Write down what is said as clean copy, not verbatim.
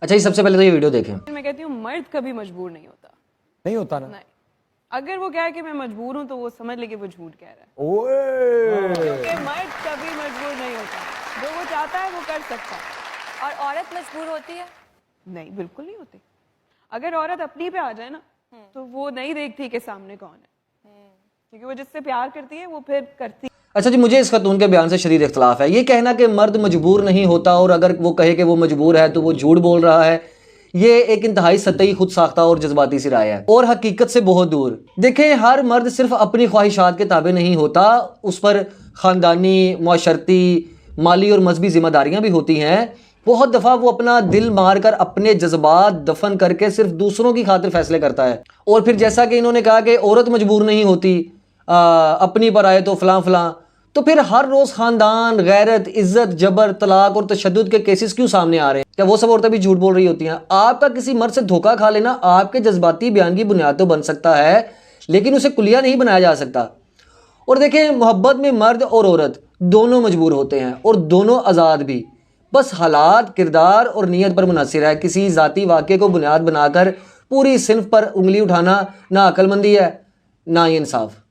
अच्छा, ये सबसे पहले तो ये वीडियो देखें। मैं कहती हूँ मर्द कभी मजबूर नहीं होता। नहीं होता ना? नहीं, अगर वो कहे कि मैं मजबूर हूँ तो वो समझ ले कि वो झूठ कह रहा है, ओए क्योंकि मर्द कभी मजबूर नहीं होता। जो वो चाहता है वो कर सकता है। और औरत मजबूर होती है? नहीं, बिल्कुल नहीं होती। अगर औरत अपनी पे आ जाए ना तो वो नहीं देखती कि सामने कौन है, क्योंकि वो जिससे प्यार करती है वो फिर करती है। अच्छा जी, मुझे इस खतून के बयान से शदीद इख्तलाफ है। ये कहना कि मर्द मजबूर नहीं होता और अगर वो कहे कि वो मजबूर है तो वो झूठ बोल रहा है, ये एक इंतहाई सतही, खुद साख्ता और जज्बाती सी राय है और हकीकत से बहुत दूर। देखें, हर मर्द सिर्फ अपनी ख्वाहिशात के ताबे नहीं होता, उस पर ख़ानदानी, माशरती, माली और मजहबी जिम्मेदारियाँ भी होती हैं। बहुत दफ़ा वो अपना दिल मार कर अपने जज्बात दफन करके सिर्फ दूसरों की खातिर फैसले करता है। और फिर जैसा कि इन्होंने कहा कि औरत मजबूर नहीं होती, अपनी पर आए तो फलां फलां, तो फिर हर रोज़ ख़ानदान, गैरत, इज्जत, जबर, तलाक और तशद्दुद के केसेस क्यों सामने आ रहे हैं? क्या वो सब औरतें भी झूठ बोल रही होती हैं? आपका किसी मर्द से धोखा खा लेना आपके जज्बाती बयान की बुनियाद तो बन सकता है, लेकिन उसे कुलिया नहीं बनाया जा सकता। और देखें, मोहब्बत में मर्द और औरत दोनों मजबूर होते हैं और दोनों आज़ाद भी। बस हालात, किरदार और नीयत पर मुनहसर है। किसी ज़ाती वाक़े को बुनियाद बनाकर पूरी सिन्फ पर उंगली उठाना ना अक्लमंदी है, ना ही इंसाफ।